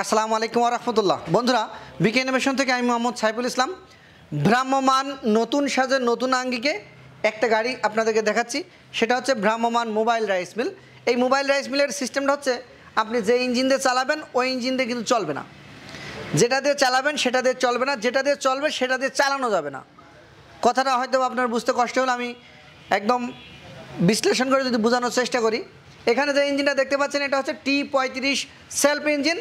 আসসালামু আলাইকুম ওয়া রাহমাতুল্লাহ। বন্ধুরা, বিকে ইনোভেশন থেকে আমি মোহাম্মদ সাইফুল ইসলাম ভ্রাম্যমান নতুন সাজের নতুন আঙ্গিকে একটা গাড়ি আপনাদেরকে দেখাচ্ছি। সেটা হচ্ছে ভ্রাম্যমান মোবাইল রাইস মিল। এই মোবাইল রাইস মিলের সিস্টেমটা হচ্ছে আপনি যে ইঞ্জিন দিয়ে চালাবেন ওই ইঞ্জিন দিয়ে কিন্তু চলবে না, যেটা দিয়ে চালাবেন সেটা দিয়ে চলবে না, যেটা দিয়ে চলবে সেটা দিয়ে চালানো যাবে না। কথাটা হয়তো আপনার বুঝতে কষ্ট হলে আমি একদম বিশ্লেষণ করে যদি বোঝানোর চেষ্টা করি। এখানে যে ইঞ্জিনটা দেখতে পাচ্ছেন এটা হচ্ছে T35 সেলফ ইঞ্জিন।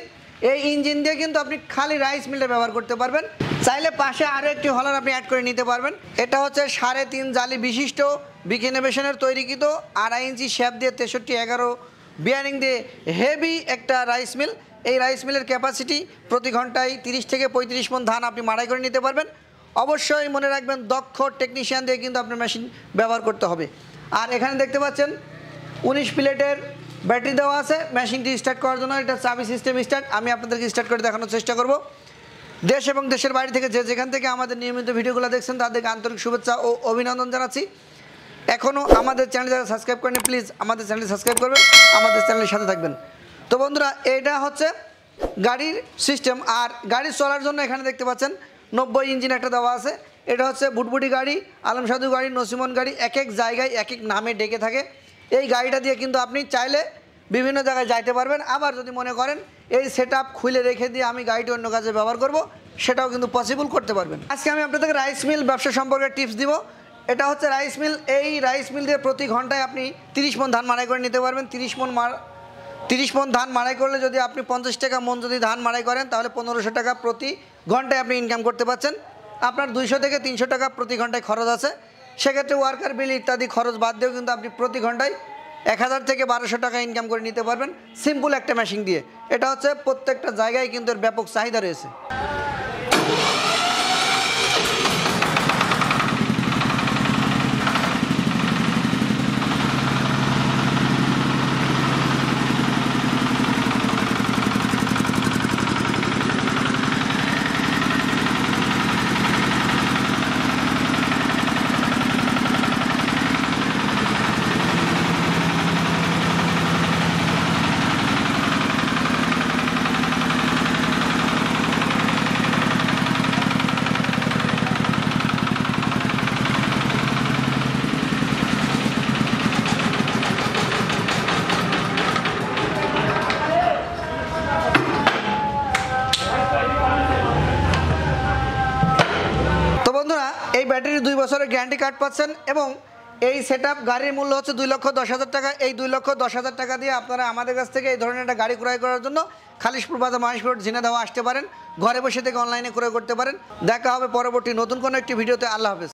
এই ইঞ্জিন দিয়ে কিন্তু আপনি খালি রাইস মিলটা ব্যবহার করতে পারবেন। চাইলে পাশে আরও একটি হলার আপনি অ্যাড করে নিতে পারবেন। এটা হচ্ছে 3.5 জালি বিশিষ্ট বিকে ইনোভেশনের তৈরিকৃত 2.5 ইঞ্চি শ্যাফট দিয়ে 6311 বিয়ারিং দিয়ে হেভি একটা রাইস মিল। এই রাইস মিলের ক্যাপাসিটি প্রতি ঘন্টায় 30 থেকে 35 মণ ধান আপনি মাড়াই করে নিতে পারবেন। অবশ্যই মনে রাখবেন দক্ষ টেকনিশিয়ান দিয়ে কিন্তু আপনার মেশিন ব্যবহার করতে হবে। আর এখানে দেখতে পাচ্ছেন 19 প্লেটের ব্যাটারি দেওয়া আছে মেশিনটি স্টার্ট করার জন্য। এটা চাবি সিস্টেম স্টার্ট। আমি আপনাদেরকে স্টার্ট করে দেখানোর চেষ্টা করব। দেশ এবং দেশের বাইরে থেকে যেখান থেকে আমাদের নিয়মিত ভিডিওগুলো দেখছেন তাদেরকে আন্তরিক শুভেচ্ছা ও অভিনন্দন জানাচ্ছি। এখনও আমাদের চ্যানেল যারা সাবস্ক্রাইব করেন প্লিজ আমাদের চ্যানেল সাবস্ক্রাইব করবেন, আমাদের চ্যানেলের সাথে থাকবেন। তো বন্ধুরা, এটা হচ্ছে গাড়ির সিস্টেম। আর গাড়ি চলার জন্য এখানে দেখতে পাচ্ছেন 90 ইঞ্জিন একটা দেওয়া আছে। এটা হচ্ছে বুটবুটি গাড়ি, আলম সাধু গাড়ি, নসিমন গাড়ি, এক এক জায়গায় এক এক নামে ডেকে থাকে। এই গাড়িটা দিয়ে কিন্তু আপনি চাইলে বিভিন্ন জায়গায় যাইতে পারবেন। আবার যদি মনে করেন এই সেটআপ খুলে রেখে দিয়ে আমি গাড়িটি অন্য কাজে ব্যবহার করব, সেটাও কিন্তু পসিবল করতে পারবেন। আজকে আমি আপনাদেরকে রাইস মিল ব্যবসা সম্পর্কে টিপস দিব। এটা হচ্ছে রাইস মিল। এই রাইস মিল দিয়ে প্রতি ঘন্টায় আপনি 30 মণ ধান মাড়াই করে নিতে পারবেন। 30 মণ ধান মাড়াই করলে যদি আপনি 50 টাকা মণ যদি ধান মাড়াই করেন তাহলে 1500 টাকা প্রতি ঘন্টায় আপনি ইনকাম করতে পারছেন। আপনার 200 থেকে 300 টাকা প্রতি ঘন্টায় খরচ আছে। সেক্ষেত্রে ওয়ার্কার বিল ইত্যাদি খরচ বাদ দিয়েও কিন্তু আপনি প্রতি ঘন্টায় 1000 থেকে 1200 টাকা ইনকাম করে নিতে পারবেন সিম্পল একটা মেশিন দিয়ে। এটা হচ্ছে প্রত্যেকটা জায়গায় কিন্তু এর ব্যাপক চাহিদা রয়েছে। এই ব্যাটারি 2 বছরের গ্যারান্টি কার্ড পাচ্ছেন এবং এই সেটআপ গাড়ির মূল্য হচ্ছে 2,10,000 টাকা। এই 2,10,000 টাকা দিয়ে আপনারা আমাদের কাছ থেকে এই ধরনের একটা গাড়ি ক্রয় করার জন্য খালিশপুর বাজার মহেশপুর ঝিনাইদহ আসতে পারেন। ঘরে বসে থেকে অনলাইনে ক্রয় করতে পারেন। দেখা হবে পরবর্তী নতুন কোনো একটি ভিডিওতে। আল্লাহ হাফেজ।